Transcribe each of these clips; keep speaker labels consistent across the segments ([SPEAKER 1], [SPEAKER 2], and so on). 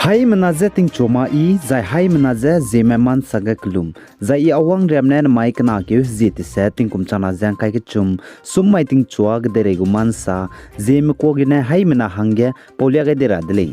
[SPEAKER 1] Hai menaze ting choma I zai hai menaze Zeme man saga klum zai I awang remnen mai kana ke zit se ting kum chana zang kai ke chum sum mai ting chua ge dere gu man sa Zeme ko ge ne hai mena hange polia ge dera dele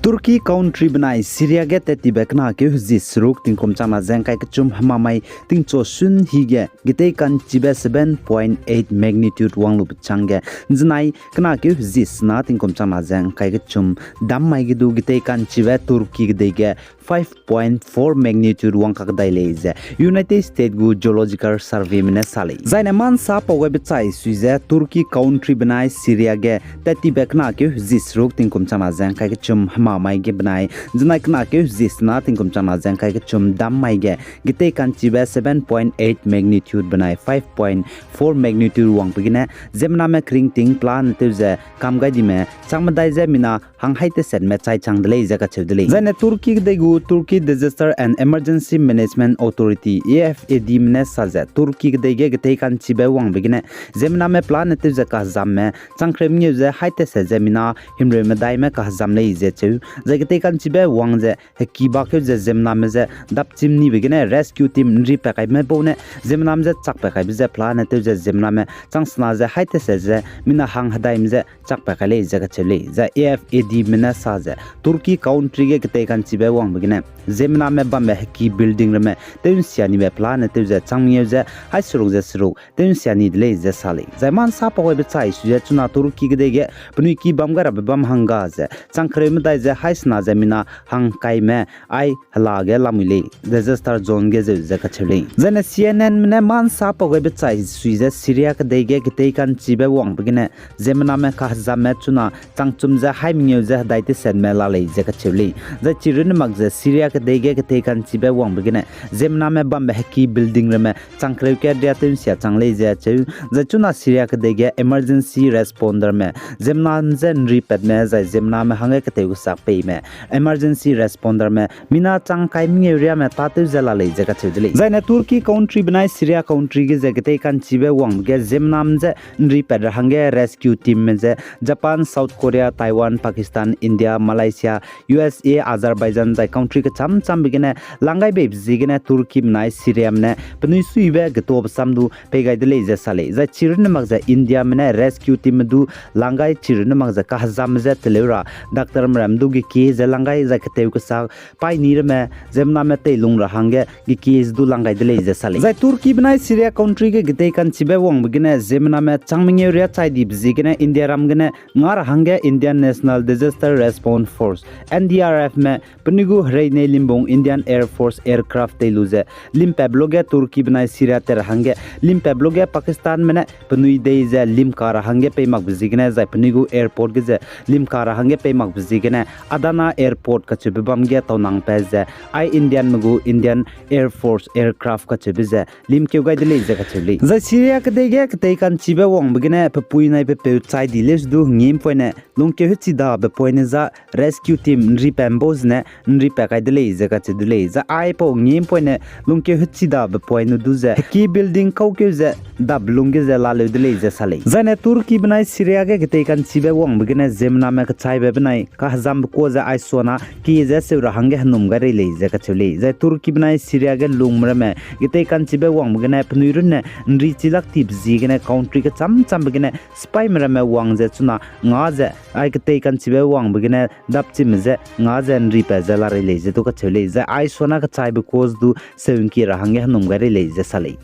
[SPEAKER 1] Turkey country banai Syria ge te tibekna ke huzis ruk ting kum chana zang kai ke chum hamamai ting cho sun hi ge gite kan chibe 7.8 magnitude wang lu change znai kana ke huzis na ting kum chana zang kai ke chum dam mai ge du gite kan chibe Turkey ge ge 5.4 magnitude wang ka dai leze United States gu geological survey mena sali zaina man sa pa website suize Turkey country banai Syria ge te tibekna ke huzis ruk ting kum chana zang kai ke chum mai ge banai znai kana ke zis na ting kum chana jang kai ke chum dam mai ge gite kan chibe 7.8 magnitude banai 5.4 magnitude wang pigine zemna me kring ting plan te je kam ga di me changma dai je mina hang hai te set me chai chang dele je ka chudele zane Turkey de gu Turkey Disaster and Emergency Management Authority AFAD mne saje Turkey de ge gite kan chibe wang pigine zemna me plan te je ka jam me changkrem nge je hai te se je mina himre me dai me ka jam le je chu Zagate kan chibe wang je kiba ke je zemna me je dap chimni begine rescue team nri pakai me bone zemna me je chak pakai je plan te je zemna me changsna je haite se je mina hang hadai me je chak pakai le je ka chele za AFAD mina sa je Turkey country ge gate kan chibe wang begine zemna me ba me ki building me teun siani me plan te je changmi je hai suruk je suruk teun siani le je sale zaman sa pa be chai su je chuna Turkey ge de ge pnui ki bam gar bam hanga je changkhre me dai je haisna jamina hang kai me ai hala ge lamile disaster zone ge je ka chele jana CNN ne man sa pa ge chai suize Syria ka de ge gite kan chibe wang begine zemna me ka zamme chuna changchum ja hai mingeu ja daite sen me la le je ka chele ja chirin mag je Syria ka de ge gite kan chibe wang begine zemna me bam be ki building re me changkre ke dia ten sia changle je chu ja chuna Syria ka de ge emergency responder me zemna zen repeat me ja zemna me hange ka te sak pe me emergency responder me mina chang kai mi area me ta te jala le jaga chudle zaina Turkey country banai Syria country ge jagate kan chibe wang ge zemnam je nri per hange rescue team me je Japan South Korea Taiwan Pakistan India Malaysia USA Azerbaijan jai country ke cham cham begine langai be jigene Turkey banai Syria me pnui suibe getob samdu pegai de le je sale za chirin mag za India me rescue team du langai chirin mag za ka jam je telera doctor ram du gi ki zelangai zakate ku sa pai ni me zemna me te lung ra hange gi ki du langai de le je sale zai Turkey banai Syria country ge gite kan chibe wang begine zemna me changming area chai di bjigene India ram gene ngar hange Indian National Disaster Response Force NDRF me pnigu hrei ne limbong Indian Air Force aircraft te luze lim pabloge Turkey banai Syria ter hange lim pabloge Pakistan me pnui de je lim kar hange pe mag bjigene zai pnigu airport ge je lim kar hange pe mag bjigene Adana airport ka chibam ge tonang peze I Indian magu Indian Air Force aircraft ka chibize lim keu ga dile je ka chili za Syria ka de ge te kan chibe wang begine pe pui nai pe pe chai diles du ngim poine lung ke hu da be poine za rescue team nri pambos ne nri pe ka dile je ka chidile za ai po ngim poine lung ke hu da be poine du ze ki building kau ke ze da blung ge ze la le dile je sale za ne Turkey banai Syria ge te kan chibe wang begine zemna me ka chai be banai ka jam ko za ai sona ki je se hange hanum gare le je ka chule za Turkey banai Syria ge lungmra me gite kan chibe wang begine pnuirun ne nri chilak tip ji ge country ke cham cham begine spy mra me wang je chuna nga je ai gite kan chibe wang begine dap chim je nga je nri pe za la re le je to ka chule za ai sona ka chai be cause du sevin ki ra hange hanum gare le je sale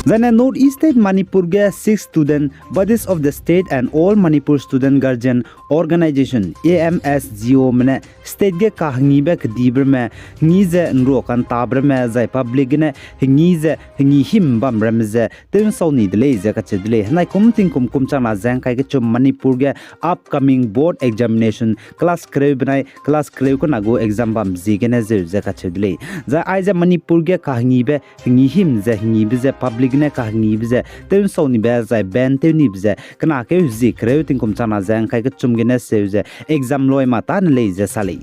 [SPEAKER 1] Then North East State Manipur ge 6 student bodies of the state and all Manipur student guardian organization AMSGO mane state ge kahni be kdibr me ngi je nro kan tabr me zai public ne ngi je ngi him bam ram je ten sauni de le je ka chedle nai kum ting kum kum chama jang kai ge chum Manipur ge upcoming board examination class kreu banai class kreu ko nago exam bam ji ge ne je ka chedle za ai je Manipur ge kahni be ngi him je ngi be je public ne kahni bze ten soni be zai ben te ni bze kana ke zi kreu ting kum chana jang kai ke chum ge ne se je exam loi ma ta ne le je sale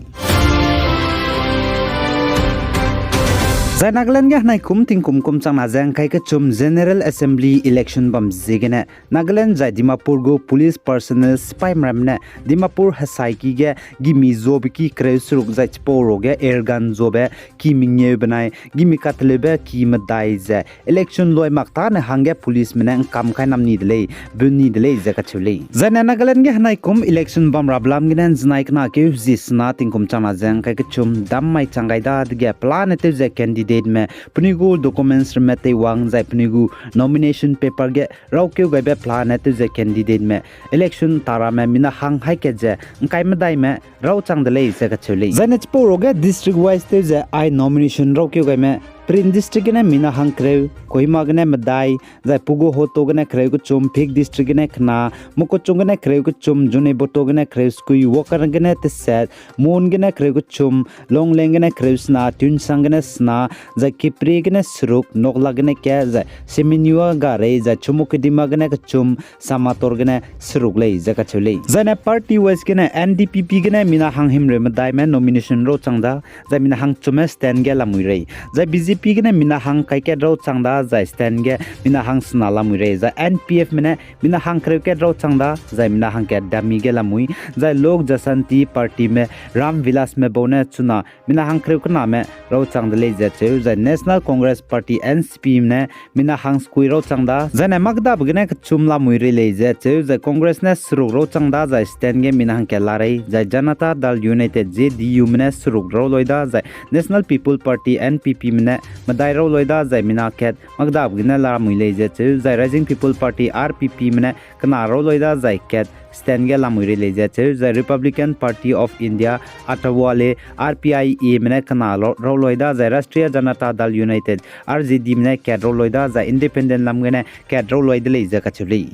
[SPEAKER 1] Zai Nagaland ga nai kum ting kum chang na jang kai ka chum General Assembly election bam zigene Nagaland jai Dimapur go police personnel spy mramne Dimapur hasai ki ga gimi zob ki kreusruk jai chporo ga airgun zobe ki mingye banai gimi katlebe ki madai za election loi makta na hangge police mena kam kai nam ni dele bunni dele zaka chule jai Nagaland ga nai kum election bam rablam ginan znai kna ke jisna ting kum chang na jang kai ka chum dam mai changai da ga plan te je candidate में पुनिगु documents में ते वांग जाय पुनिगु nomination paper गे राउके गबे plan ते जे candidate में election तारा में मिना Hong high के जे काय मदाई में राउ चांग दले से गछले जनेच पोरोगे डिस्ट्रिक्ट वाइज ते जे आई नॉमिनेशन राउके गय में प्रिन डिस्ट्रिक्ट ने मिना हांग क्रे कोहिमा गने मदाई जाय पुगो होतो गने क्रे को चुम फिक डिस्ट्रिक्ट ने खना मुको चुंगने क्रे को चुम जुने बोतो गने क्रे स्कुई वकर गने ते सेट मोन गने क्रे को चुम लोंग लेंगने क्रे स्ना ट्यून संगने स्ना जाय किप्री गने सरुक नोक लगने के जाय सेमिनुआ गारे जाय चुमुक दिमा गने को चुम समातोर गने सरुक ले जका चले जाने पार्टी वाइज गने एनडीपीपी गने मिना हांग हिमरे मदाई में नॉमिनेशन रो चंगदा जाय मिना हांग चुमे स्टैंड गे लामुई जाय बीजेपी गने मिना हांग काइके रो चंगदा जाय स्टैंड गे मिना हांग स्ना लामुई जाय एनपीएफ में मिना हांग क्रेके रो चंगदा जाय मिना हांग के दामी गे लामुई जाय लोक जसंती पार्टी में राम विलास में बोने चुना मिना हांग क्रेको नाम में रो चंगदले जे जाय नेशनल कांग्रेस पार्टी एनसीपी में मिना हांग स्कुई रो चंगदा जाय मगदा बगने चुमला मुइरे ले जे जाय कांग्रेस ने सुरुक रो चंगदा जाय स्टैंड गे मिना हांग के लारे जाय जनता दल यूनाइटेड जेडीयू में सुरुक रो लोइदा जाय नेशनल पीपल पार्टी एनपीपी में मदाई रो लोइदा जाय मिना केट मगदा बगने ला मुइले जे जाय राइजिंग पीपल पार्टी आरपीपी में कना रो लोइदा जाय केट स्टैंड गे लामुई ले जाय रिपब्लिकन पार्टी ऑफ इंडिया अटवाले आरपीआईए में कना रो लोइदा जाय राष्ट्रीय जनता दल यूनाइटेड आरजेडी में केट रो लोइदा जाय independent लामगने cat row लोइदले जकाचुली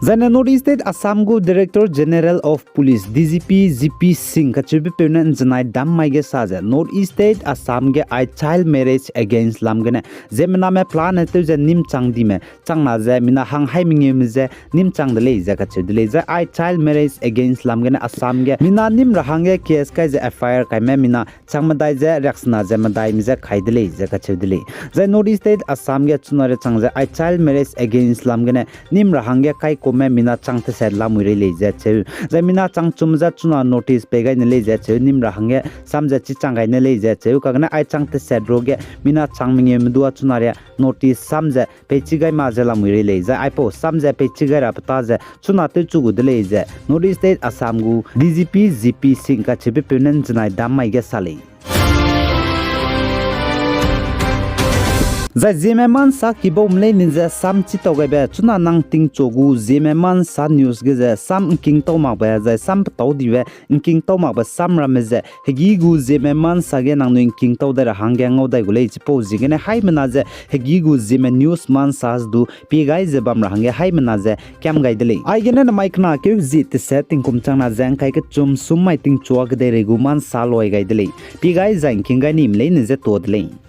[SPEAKER 1] Zane North State Assam go Director General of Police DGP GP Singh kachubi penan janai dam mai ge saja North State Assam ge I child marriage against lamgane zemna me plan ate je nim changdi me changna je mina hang hai minge me je nim chang dele je kachudile je I child marriage against lamgane Assam ge mina nim rahange case kai je FIR kai me mina changmadai je reaksna je madai me je khaidile je kachudile je North State Assam ge chunare changje I child marriage against lamgane nim rahange kai ko में मिना चांग ते set ला मुरे ले जा छे जे मिना चांग चुमजा चुना notice पे गाय ने ले जा छे निम राहंगे समजा ची चांगाय ने ले जा छे कागना आई चांग ते सेट रोगे मिना चांग मिंगे मदुआ चुना रे नोटिस समजा पे ची गाय मा जला मुरे ले जा आई पो समजा पे ची गाय रापता जा चुना ते चुगु दे ले जा नॉर्थ स्टेट असम गु डीजीपी जीपी सिंह का छे पेनन जनाय दाम माइ गे साले Zai Zeme man sa kibo mle ninja sam chi to ga ba chuna nang ting chogu Zeme man sa news ge za sam king to ma ba za sam to di we king to ma ba sam ra me za hegi gu Zeme man sa ge nang ning king to da hang ge ngau dai gu le chi po ji ge ne hai mena za hegi gu Zeme news man sa du pi gai ze bam ra hang ge hai mena za kyam gai dele ai ge ne mic na ke ji te setting kum chang na jang kai ke chum sum mai ting chwa ge de re gu man sa loi gai dele pi gai jang king gai nim le ne ze to dele